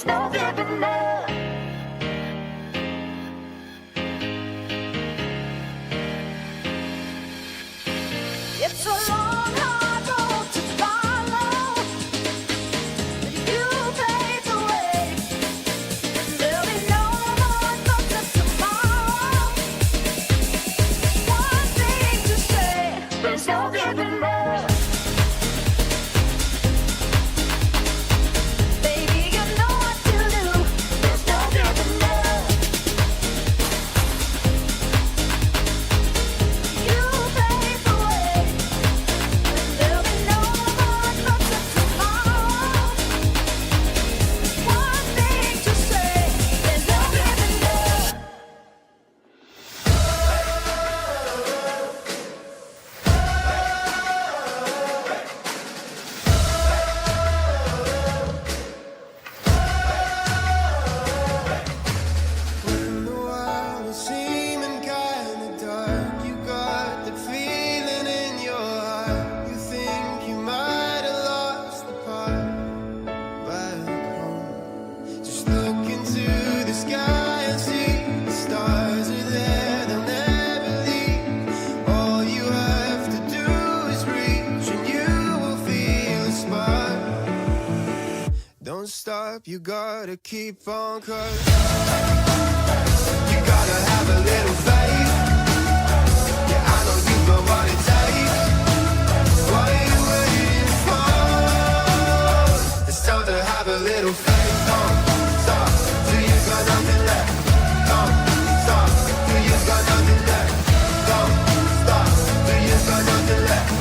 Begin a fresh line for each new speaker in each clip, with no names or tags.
There's no giving up. It's a long, hard road to follow, but you pave the way. There'll be no more thoughts of tomorrow. One thing to say, there's no giving up. Baby, you know what to do. There's no giving up. You pave the way. There'll be no more thoughts of tomorrow. One thing to say, there's no giving up.
When the world is seeming kinda dark, you got that feeling in your heart. You think you might have lost the part back home. Just look into the sky and see the stars are there, they'll never leave. All you have to do is reach and you will feel a spark. Don't stop, you gotta keep on, 'cause you gotta have a little faith. Yeah, I know you got what it takes. What are you waiting for? It's time to have a little faith. Don't stop till you got nothing left. Don't stop till you got nothing left. Don't stop till you got nothing left.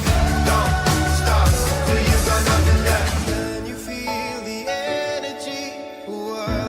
Don't stop till you got nothing left. Can you feel the energy? Whoa.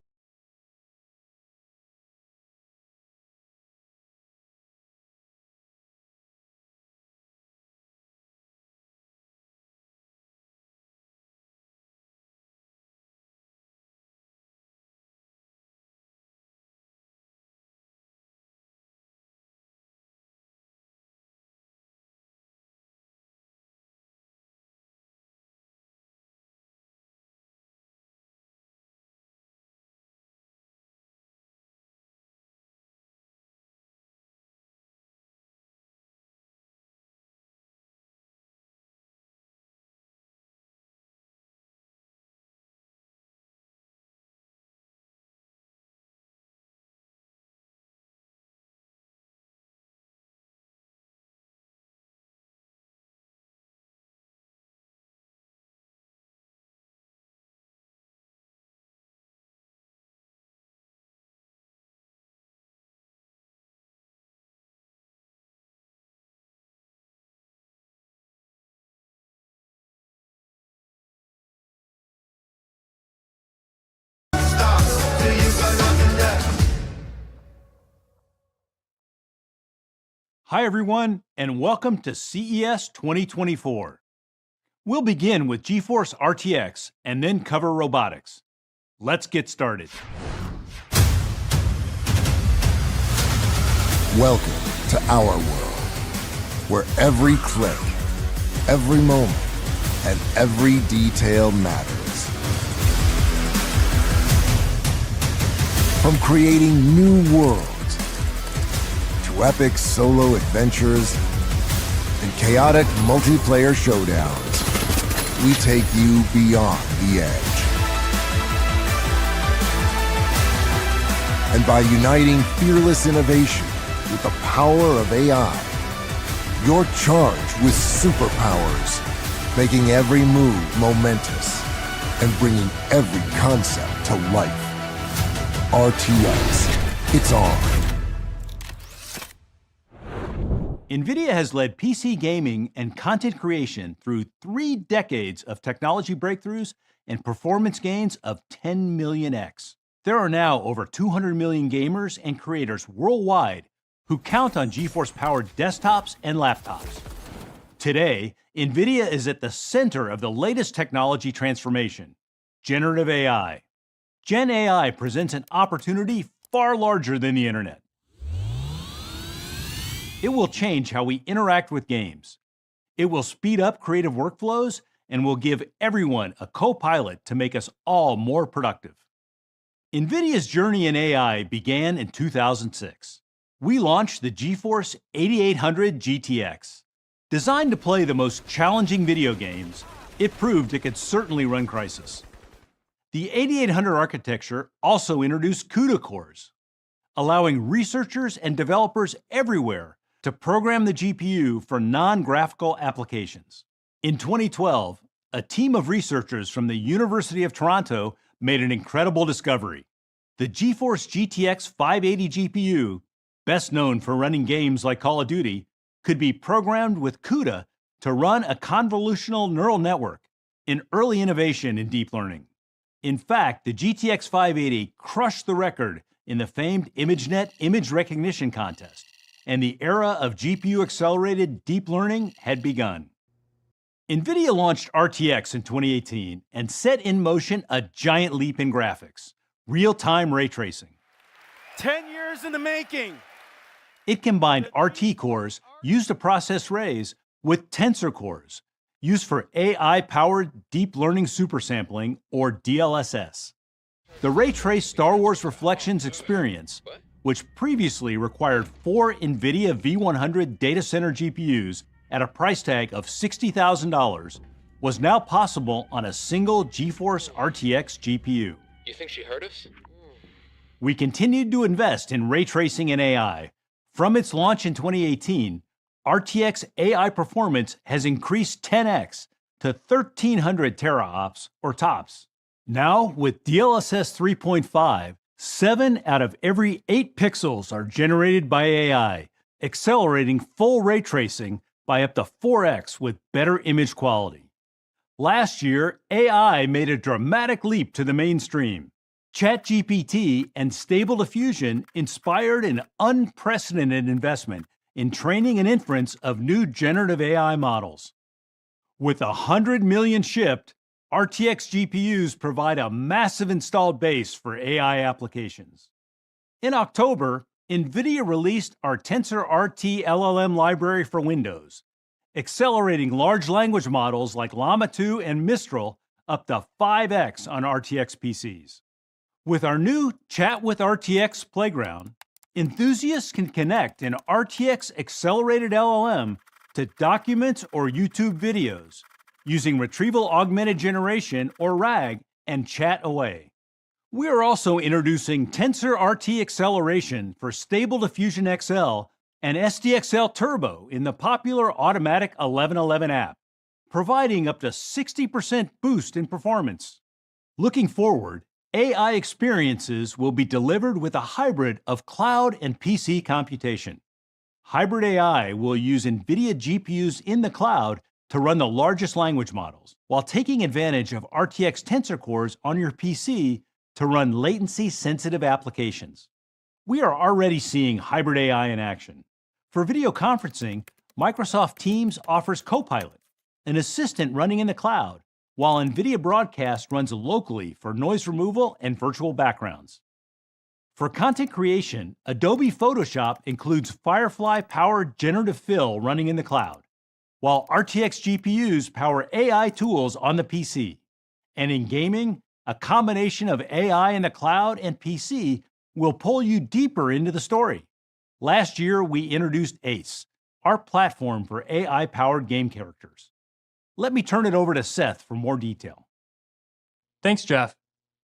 Stop till you got nothing left.
Hi, everyone, and welcome to CES 2024. We'll begin with GeForce RTX and then cover robotics. Let's get started.
Welcome to our world, where every click, every moment, and every detail matters. From creating new worlds to epic solo adventures and chaotic multiplayer showdowns, we take you beyond the edge. And by uniting fearless innovation with the power of AI, you're charged with superpowers, making every move momentous and bringing every concept to life. RTX, it's on.
Nvidia has led PC gaming and content creation through 3 decades of technology breakthroughs and performance gains of 10 million X. There are now over 200 million gamers and creators worldwide who count on GeForce-powered desktops and laptops. Today, Nvidia is at the center of the latest technology transformation, generative AI. Gen AI presents an opportunity far larger than the internet. It will change how we interact with games. It will speed up creative workflows and will give everyone a co-pilot to make us all more productive. Nvidia's journey in AI began in 2006. We launched the GeForce 8800 GTX. Designed to play the most challenging video games, it proved it could certainly run Crysis. The 8800 architecture also introduced CUDA cores, allowing researchers and developers everywhere to program the GPU for non-graphical applications. In 2012, a team of researchers from the University of Toronto made an incredible discovery. The GeForce GTX 580 GPU, best known for running games like Call of Duty, could be programmed with CUDA to run a convolutional neural network, an early innovation in deep learning. In fact, the GTX 580 crushed the record in the famed ImageNet image recognition contest, and the era of GPU-accelerated deep learning had begun. Nvidia launched RTX in 2018 and set in motion a giant leap in graphics, real-time ray tracing.
10 years in the making.
It combined RT cores used to process rays with tensor cores used for AI-powered deep learning supersampling, or DLSS. The ray-traced Star Wars Reflections experience, which previously required 4 NVIDIA V100 data center GPUs at a price tag of $60,000, was now possible on a single GeForce RTX GPU.
You think she heard us?
We continued to invest in ray tracing and AI. From its launch in 2018, RTX AI performance has increased 10x to 1,300 teraops, or TOPS. Now, with DLSS 3.5, 7 out of every 8 pixels are generated by AI, accelerating full ray tracing by up to 4x with better image quality. Last year, AI made a dramatic leap to the mainstream. ChatGPT and Stable Diffusion inspired an unprecedented investment in training and inference of new generative AI models. With 100 million shipped, RTX GPUs provide a massive installed base for AI applications. In October, NVIDIA released our TensorRT LLM library for Windows, accelerating large language models like Llama 2 and Mistral up to 5x on RTX PCs. With our new Chat with RTX playground, enthusiasts can connect an RTX accelerated LLM to documents or YouTube videos using Retrieval Augmented Generation, or RAG, and chat away. We are also introducing TensorRT acceleration for Stable Diffusion XL and SDXL Turbo in the popular Automatic 1111 app, providing up to 60% boost in performance. Looking forward, AI experiences will be delivered with a hybrid of cloud and PC computation. Hybrid AI will use NVIDIA GPUs in the cloud to run the largest language models, while taking advantage of RTX Tensor cores on your PC to run latency-sensitive applications. We are already seeing hybrid AI in action. For video conferencing, Microsoft Teams offers Copilot, an assistant running in the cloud, while NVIDIA Broadcast runs locally for noise removal and virtual backgrounds. For content creation, Adobe Photoshop includes Firefly-powered generative fill running in the cloud, while RTX GPUs power AI tools on the PC. And in gaming, a combination of AI in the cloud and PC will pull you deeper into the story. Last year, we introduced ACE, our platform for AI-powered game characters. Let me turn it over to Seth for more detail.
Thanks, Jeff.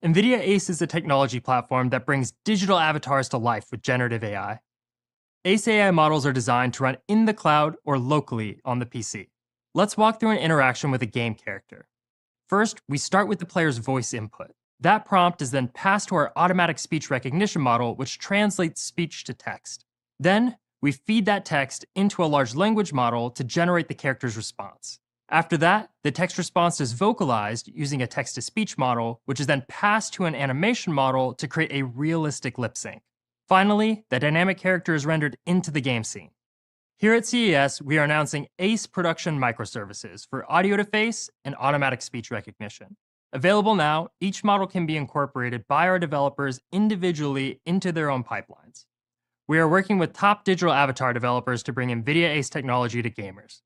Nvidia ACE is a technology platform that brings digital avatars to life with generative AI. ACE AI models are designed to run in the cloud or locally on the PC. Let's walk through an interaction with a game character. First, we start with the player's voice input. That prompt is then passed to our automatic speech recognition model, which translates speech to text. Then, we feed that text into a large language model to generate the character's response. After that, the text response is vocalized using a text-to-speech model, which is then passed to an animation model to create a realistic lip sync. Finally, the dynamic character is rendered into the game scene. Here at CES, we are announcing ACE production microservices for audio-to-face and automatic speech recognition. Available now, each model can be incorporated by our developers individually into their own pipelines. We are working with top digital avatar developers to bring NVIDIA ACE technology to gamers.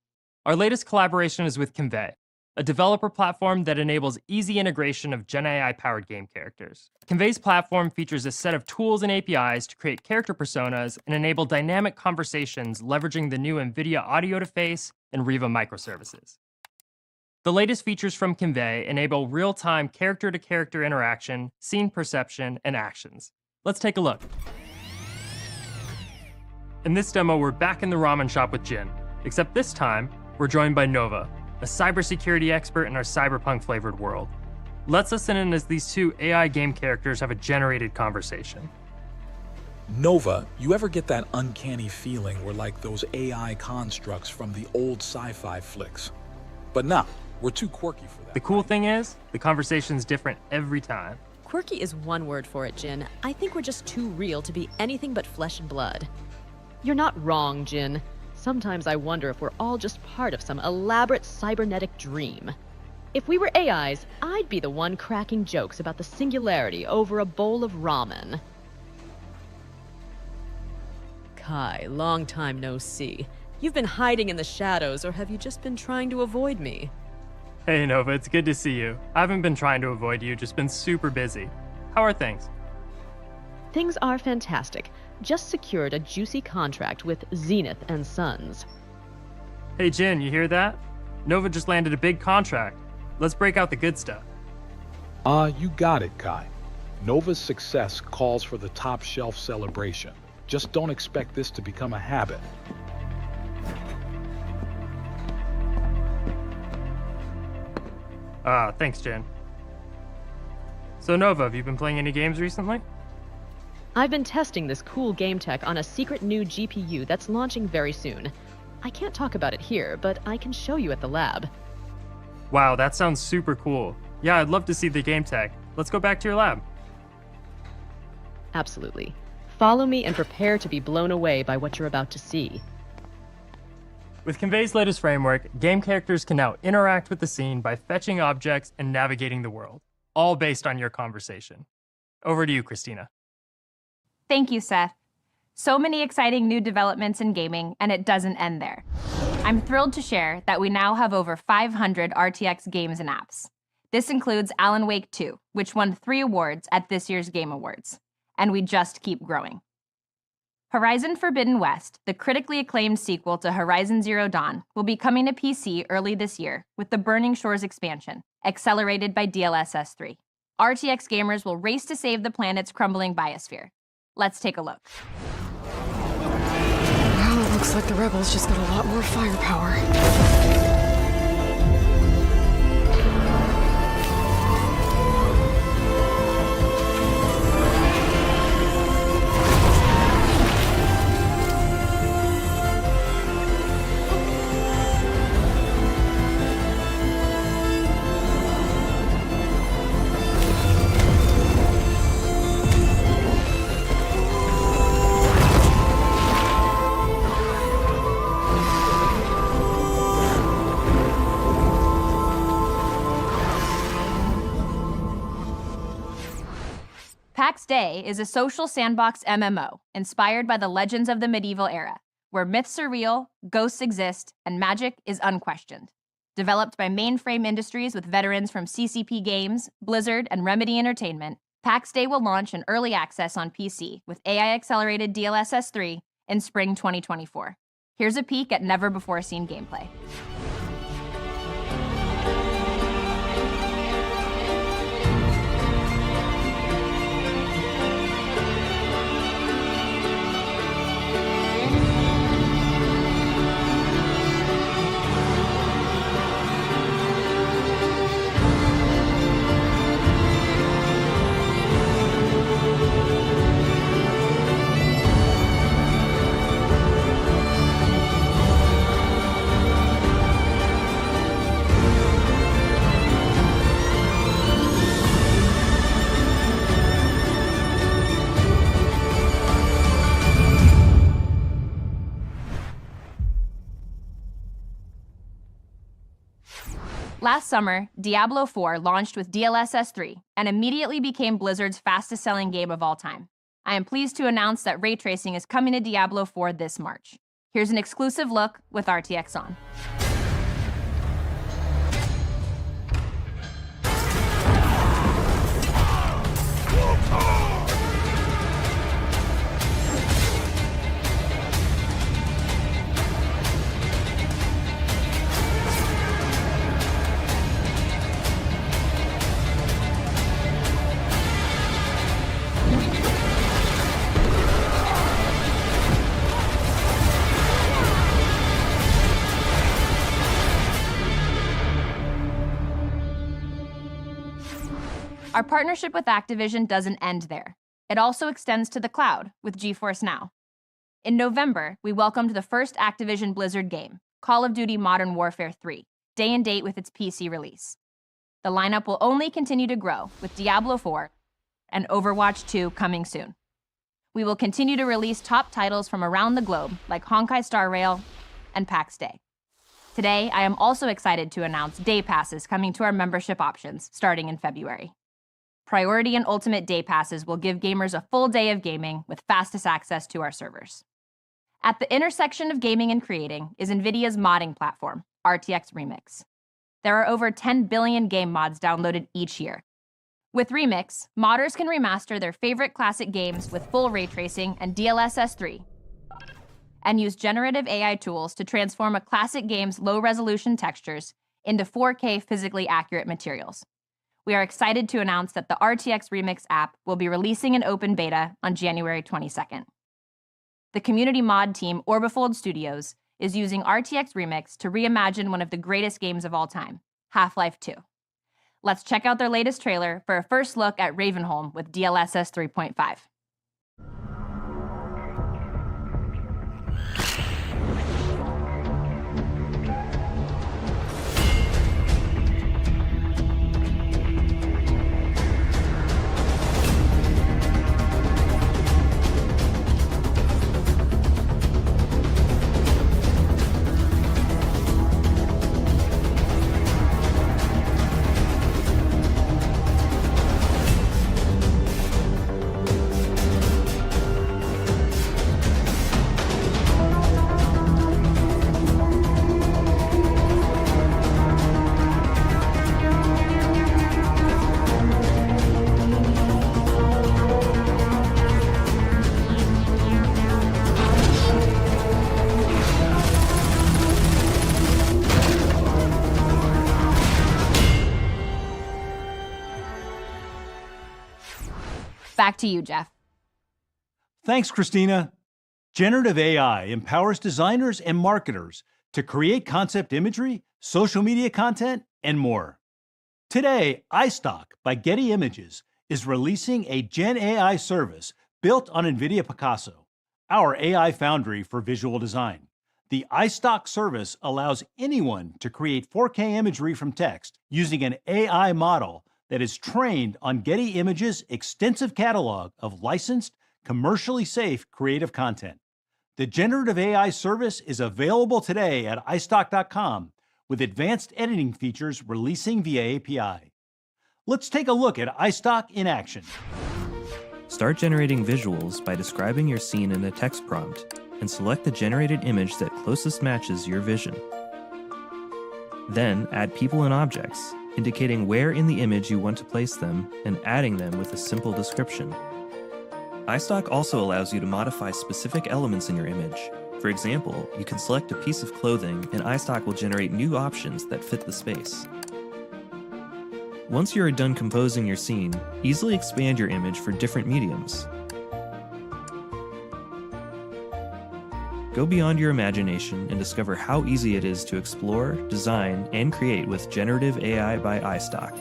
Our latest collaboration is with Convey, a developer platform that enables easy integration of Gen AI-powered game characters. Convey's platform features a set of tools and APIs to create character personas and enable dynamic conversations leveraging the new Nvidia audio-to-face and Riva microservices. The latest features from Convey enable real-time character-to-character interaction, scene perception, and actions. Let's take a look. In this demo, we're back in the ramen shop with Jin, except this time, we're joined by Nova, a cybersecurity expert in our cyberpunk-flavored world. Let's listen in as these two AI game characters have a generated conversation.
Nova, you ever get that uncanny feeling we're like those AI constructs from the old sci-fi flicks? But nah, we're too quirky for that.
The cool thing is, the conversation's different every time.
Quirky is one word for it, Jin. I think we're just too real to be anything but flesh and blood. You're not wrong, Jin. Sometimes I wonder if we're all just part of some elaborate cybernetic dream. If we were AIs, I'd be the one cracking jokes about the singularity over a bowl of ramen. Kai, long time no see. You've been hiding in the shadows, or have you just been trying to avoid me?
Hey Nova, it's good to see you. I haven't been trying to avoid you, just been super busy. How are things?
Things are fantastic. Just secured a juicy contract with Zenith and Sons.
Hey Jin, you hear that? Nova just landed a big contract. Let's break out the good stuff.
You got it, Kai. Nova's success calls for the top shelf celebration. Just don't expect this to become a habit.
Thanks, Jin. So Nova, have you been playing any games recently?
I've been testing this cool game tech on a secret new GPU that's launching very soon. I can't talk about it here, but I can show you at the lab.
Wow, that sounds super cool. Yeah, I'd love to see the game tech. Let's go back to your lab.
Absolutely. Follow me and prepare to be blown away by what you're about to see.
With Convey's latest framework, game characters can now interact with the scene by fetching objects and navigating the world, all based on your conversation. Over to you, Christina.
Thank you, Seth. So many exciting new developments in gaming, and it doesn't end there. I'm thrilled to share that we now have over 500 RTX games and apps. This includes Alan Wake 2, which won 3 awards at this year's Game Awards. And we just keep growing. Horizon Forbidden West, the critically acclaimed sequel to Horizon Zero Dawn, will be coming to PC early this year with the Burning Shores expansion, accelerated by DLSS 3. RTX gamers will race to save the planet's crumbling biosphere. Let's take a look.
Well, it looks like the rebels just got a lot more firepower.
PAX Day is a social sandbox MMO inspired by the legends of the medieval era, where myths are real, ghosts exist, and magic is unquestioned. Developed by Mainframe Industries with veterans from CCP Games, Blizzard, and Remedy Entertainment, PAX Day will launch in early access on PC with AI-accelerated DLSS 3 in spring 2024. Here's a peek at never-before-seen gameplay. Last summer, Diablo 4 launched with DLSS 3 and immediately became Blizzard's fastest-selling game of all time. I am pleased to announce that ray tracing is coming to Diablo 4 this March. Here's an exclusive look with RTX on. Our partnership with Activision doesn't end there. It also extends to the cloud with GeForce Now. In November, we welcomed the first Activision Blizzard game, Call of Duty Modern Warfare 3, day and date with its PC release. The lineup will only continue to grow, with Diablo 4 and Overwatch 2 coming soon. We will continue to release top titles from around the globe, like Honkai Star Rail and PAX Day. Today, I am also excited to announce Day Passes coming to our membership options starting in February. Priority and Ultimate Day Passes will give gamers a full day of gaming with fastest access to our servers. At the intersection of gaming and creating is Nvidia's modding platform, RTX Remix. There are over 10 billion game mods downloaded each year. With Remix, modders can remaster their favorite classic games with full ray tracing and DLSS 3, and use generative AI tools to transform a classic game's low-resolution textures into 4K physically accurate materials. We are excited to announce that the RTX Remix app will be releasing an open beta on January 22nd. The community mod team, Orbifold Studios, is using RTX Remix to reimagine one of the greatest games of all time, Half-Life 2. Let's check out their latest trailer for a first look at Ravenholm with DLSS 3.5. Back to you, Jeff.
Thanks, Christina. Generative AI empowers designers and marketers to create concept imagery, social media content, and more. Today, iStock by Getty Images is releasing a Gen AI service built on Nvidia Picasso, our AI foundry for visual design. The iStock service allows anyone to create 4K imagery from text using an AI model that is trained on Getty Images' extensive catalog of licensed, commercially safe creative content. The generative AI service is available today at iStock.com with advanced editing features releasing via API. Let's take a look at iStock in action.
Start generating visuals by describing your scene in a text prompt and select the generated image that closest matches your vision. Then add people and objects, indicating where in the image you want to place them and adding them with a simple description. iStock also allows you to modify specific elements in your image. For example, you can select a piece of clothing and iStock will generate new options that fit the space. Once you are done composing your scene, easily expand your image for different mediums. Go beyond your imagination and discover how easy it is to explore, design, and create with Generative AI by iStock.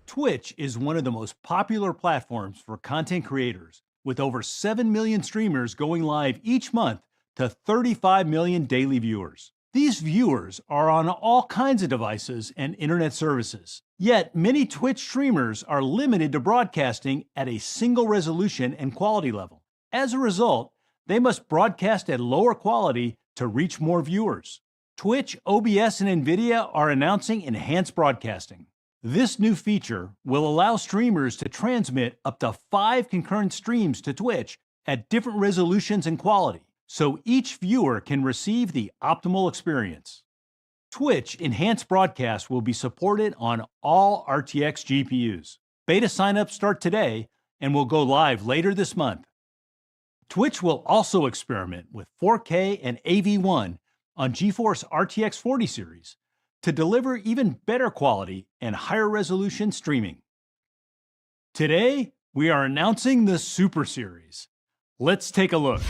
Twitch is one of the most popular platforms for content creators, with over 7 million streamers going live each month to 35 million daily viewers. These viewers are on all kinds of devices and internet services. Yet, many Twitch streamers are limited to broadcasting at a single resolution and quality level. As a result, they must broadcast at lower quality to reach more viewers. Twitch, OBS, and Nvidia are announcing enhanced broadcasting. This new feature will allow streamers to transmit up to 5 concurrent streams to Twitch at different resolutions and quality, so each viewer can receive the optimal experience. Twitch Enhanced Broadcast will be supported on all RTX GPUs. Beta signups start today and will go live later this month. Twitch will also experiment with 4K and AV1 on GeForce RTX 40 series to deliver even better quality and higher resolution streaming. Today, we are announcing the Super Series. Let's take a look.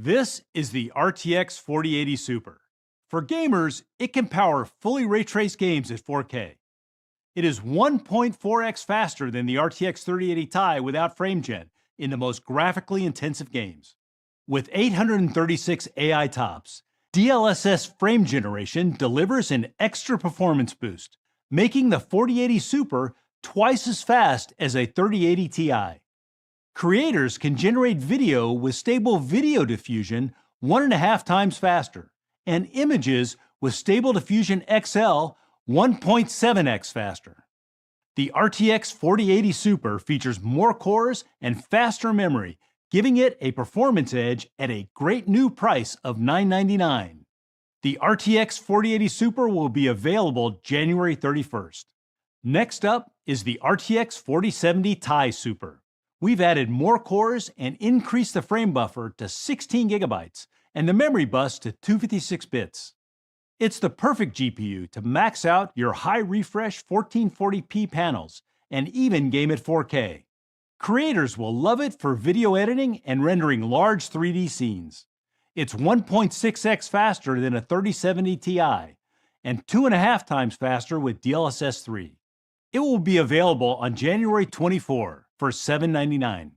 This is the RTX 4080 Super. For gamers, it can power fully ray-traced games at 4K. It is 1.4x faster than the RTX 3080 Ti without frame gen in the most graphically intensive games. With 836 AI TOPS, DLSS frame generation delivers an extra performance boost, making the 4080 Super twice as fast as a 3080 Ti. Creators can generate video with stable video diffusion 1.5 times faster, and images with stable diffusion XL 1.7x faster. The RTX 4080 Super features more cores and faster memory, giving it a performance edge at a great new price of $999. The RTX 4080 Super will be available January 31st. Next up is the RTX 4070 Ti Super. We've added more cores and increased the frame buffer to 16 gigabytes and the memory bus to 256 bits. It's the perfect GPU to max out your high refresh 1440p panels and even game at 4K. Creators will love it for video editing and rendering large 3D scenes. It's 1.6x faster than a 3070 Ti and 2.5 times faster with DLSS 3. It will be available on January 24 for $799.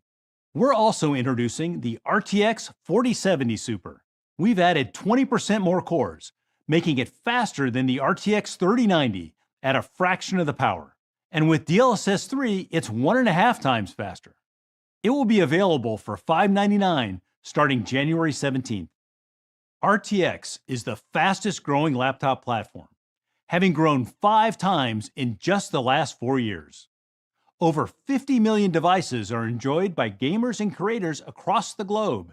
We're also introducing the RTX 4070 Super. We've added 20% more cores, making it faster than the RTX 3090 at a fraction of the power. And with DLSS 3, it's 1.5 times faster. It will be available for $599 starting January 17th. RTX is the fastest growing laptop platform, having grown 5 times in just the last 4 years. Over 50 million devices are enjoyed by gamers and creators across the globe.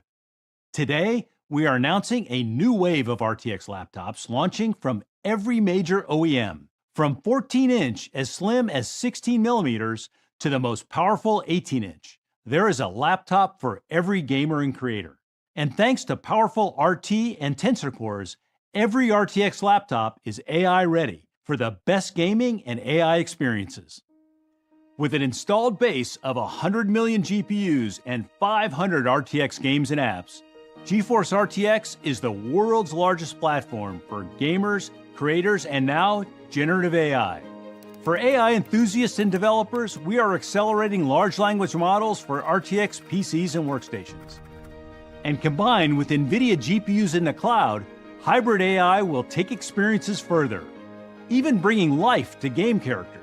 Today, we are announcing a new wave of RTX laptops launching from every major OEM, from 14-inch as slim as 16 millimeters to the most powerful 18-inch. There is a laptop for every gamer and creator. And thanks to powerful RT and Tensor cores, every RTX laptop is AI ready for the best gaming and AI experiences. With an installed base of 100 million GPUs and 500 RTX games and apps, GeForce RTX is the world's largest platform for gamers, creators, and now generative AI. For AI enthusiasts and developers, we are accelerating large language models for RTX PCs and workstations. And combined with Nvidia GPUs in the cloud, hybrid AI will take experiences further, even bringing life to game characters.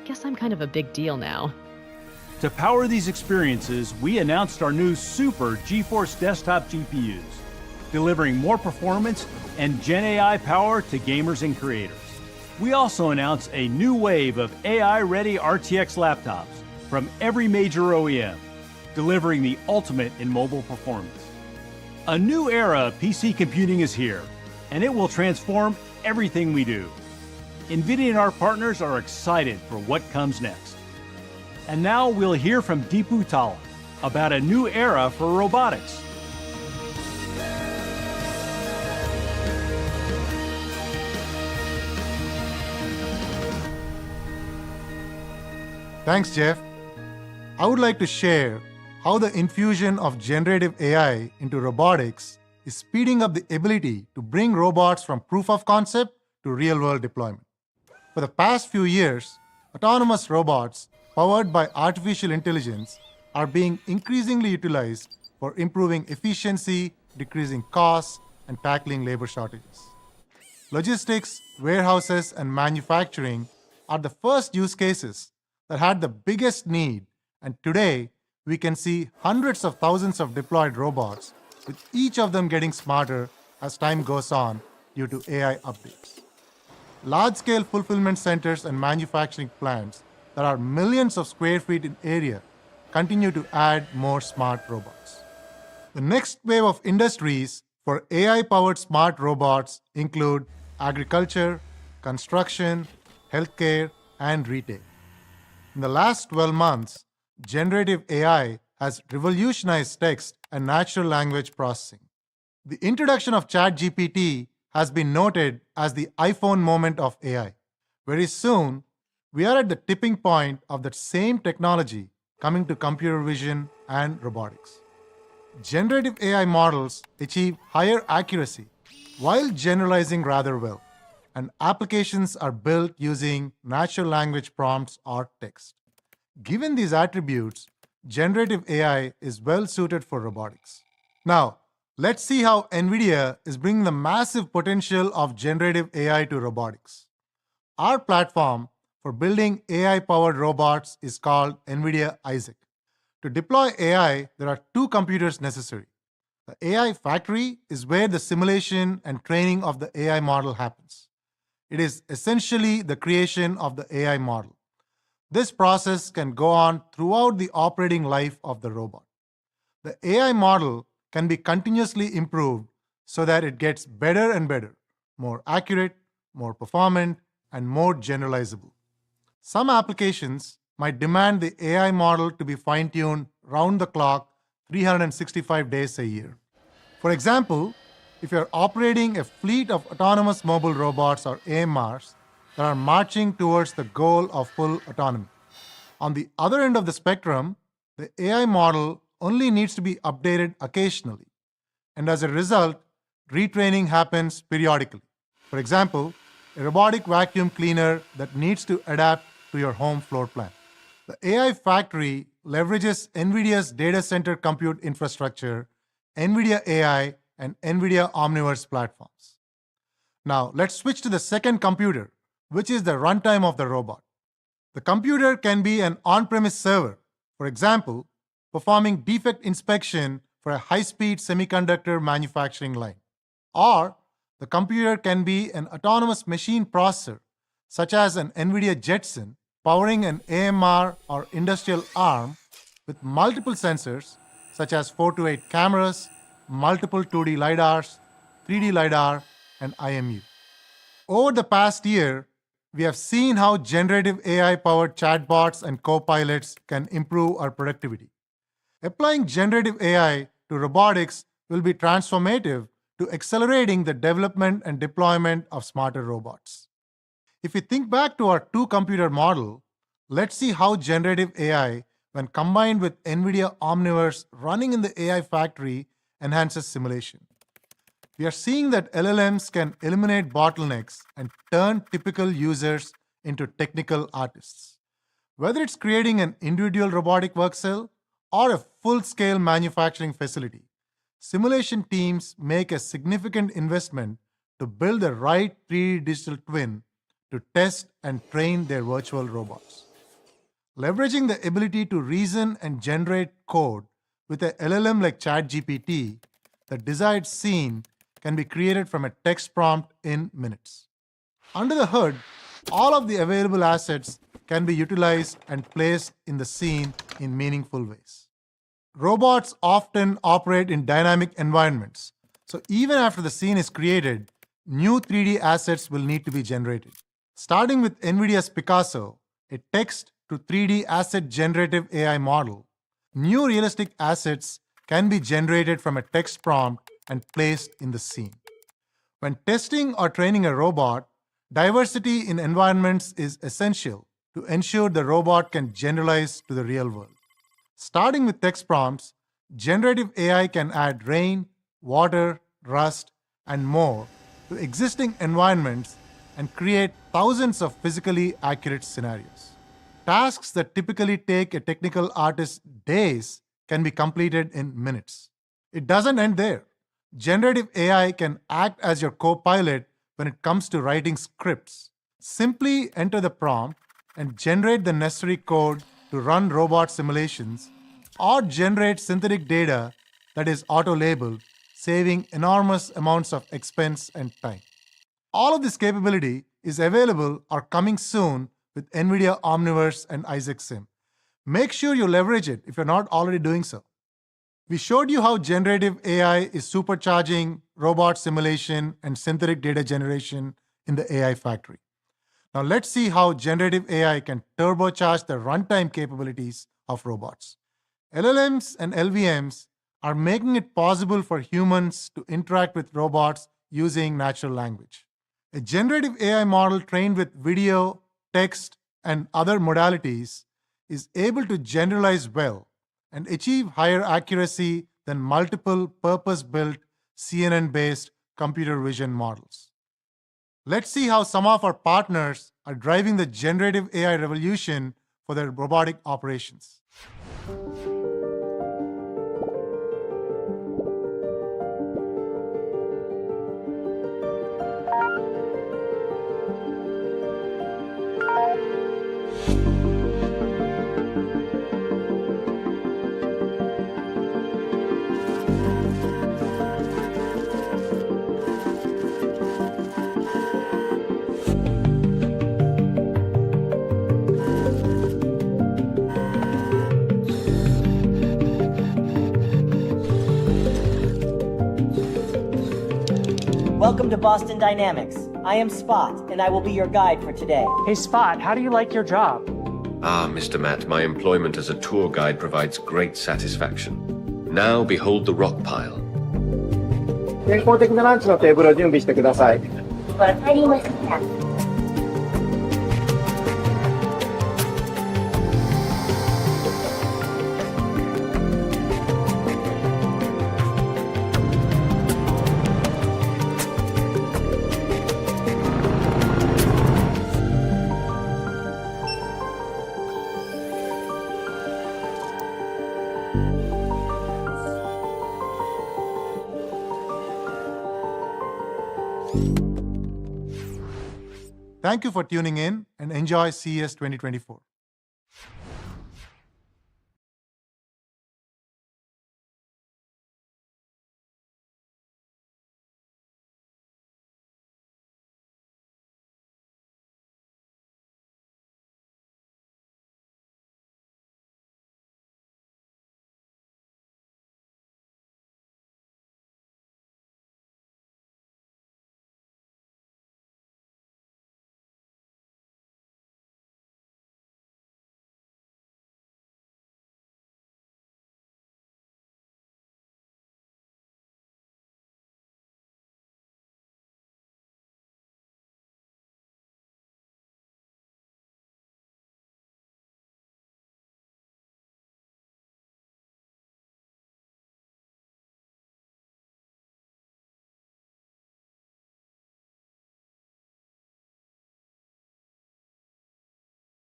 Guess I'm kind of a big deal now.
To power these experiences, we announced our new Super GeForce Desktop GPUs, delivering more performance and Gen AI power to gamers and creators. We also announced a new wave of AI-ready RTX laptops from every major OEM, delivering the ultimate in mobile performance. A new era of PC computing is here, and it will transform everything we do. Nvidia and our partners are excited for what comes next. And now we'll hear from Deepu Talla about a new era for robotics.
Thanks, Jeff. I would like to share how the infusion of generative AI into robotics is speeding up the ability to bring robots from proof of concept to real-world deployment. For the past few years, autonomous robots powered by artificial intelligence are being increasingly utilized for improving efficiency, decreasing costs, and tackling labor shortages. Logistics, warehouses, and manufacturing are the first use cases that had the biggest need, and today we can see hundreds of thousands of deployed robots, with each of them getting smarter as time goes on due to AI updates. Large-scale fulfillment centers and manufacturing plants that are millions of square feet in area continue to add more smart robots. The next wave of industries for AI-powered smart robots include agriculture, construction, healthcare, and retail. In the last 12 months, generative AI has revolutionized text and natural language processing. The introduction of ChatGPT has been noted as the iPhone moment of AI. Very soon, we are at the tipping point of that same technology coming to computer vision and robotics. Generative AI models achieve higher accuracy while generalizing rather well, and applications are built using natural language prompts or text. Given these attributes, generative AI is well suited for robotics. Now, let's see how Nvidia is bringing the massive potential of generative AI to robotics. Our platform for building AI-powered robots is called Nvidia ACE. To deploy AI, there are two computers necessary. The AI factory is where the simulation and training of the AI model happens. It is essentially the creation of the AI model. This process can go on throughout the operating life of the robot. The AI model can be continuously improved so that it gets better and better, more accurate, more performant, and more generalizable. Some applications might demand the AI model to be fine-tuned round the clock 365 days a year. For example, if you're operating a fleet of autonomous mobile robots or AMRs that are marching towards the goal of full autonomy. On the other end of the spectrum, the AI model only needs to be updated occasionally, and as a result, retraining happens periodically. For example, a robotic vacuum cleaner that needs to adapt to your home floor plan. The AI factory leverages NVIDIA's data center compute infrastructure, NVIDIA AI, and NVIDIA Omniverse platforms. Now, let's switch to the second computer, which is the runtime of the robot. The computer can be an on-premise server, for example, performing defect inspection for a high-speed semiconductor manufacturing line. Or the computer can be an autonomous machine processor, such as an NVIDIA Jetson, powering an AMR or industrial arm with multiple sensors, such as 4 to 8 cameras, multiple 2D LiDARs, 3D LiDAR, and IMU. Over the past year, we have seen how generative AI-powered chatbots and copilots can improve our productivity. Applying generative AI to robotics will be transformative to accelerating the development and deployment of smarter robots. If we think back to our two-computer model, let's see how generative AI, when combined with NVIDIA Omniverse running in the AI factory, enhances simulation. We are seeing that LLMs can eliminate bottlenecks and turn typical users into technical artists. Whether it's creating an individual robotic work cell or a full-scale manufacturing facility, simulation teams make a significant investment to build the right 3D digital twin to test and train their virtual robots. Leveraging the ability to reason and generate code with a LLM like ChatGPT, the desired scene can be created from a text prompt in minutes. Under the hood, all of the available assets can be utilized and placed in the scene in meaningful ways. Robots often operate in dynamic environments, so even after the scene is created, new 3D assets will need to be generated. Starting with NVIDIA's Picasso, a text to 3D asset generative AI model, new realistic assets can be generated from a text prompt and placed in the scene. When testing or training a robot, diversity in environments is essential to ensure the robot can generalize to the real world. Starting with text prompts, generative AI can add rain, water, rust, and more to existing environments and create thousands of physically accurate scenarios. Tasks that typically take a technical artist days can be completed in minutes. It doesn't end there. Generative AI can act as your co-pilot when it comes to writing scripts. Simply enter the prompt and generate the necessary code to run robot simulations or generate synthetic data that is auto-labeled, saving enormous amounts of expense and time. All of this capability is available or coming soon with NVIDIA Omniverse and Isaac Sim. Make sure you leverage it if you're not already doing so. We showed you how generative AI is supercharging robot simulation and synthetic data generation in the AI factory. Now let's see how generative AI can turbocharge the runtime capabilities of robots. LLMs and LVMs are making it possible for humans to interact with robots using natural language. A generative AI model trained with video, text, and other modalities is able to generalize well and achieve higher accuracy than multiple purpose-built CNN-based computer vision models. Let's see how some of our partners are driving the generative AI revolution for their robotic operations.
Welcome to Boston Dynamics. I am Spot, and I will be your guide for today.
Hey Spot, how do you like your job?
Mr. Matt, my employment as a tour guide provides great satisfaction. Now behold the rock pile.
健康的なランチのテーブルを準備してください。
わかりました。
Thank you for tuning in and enjoy CES 2024.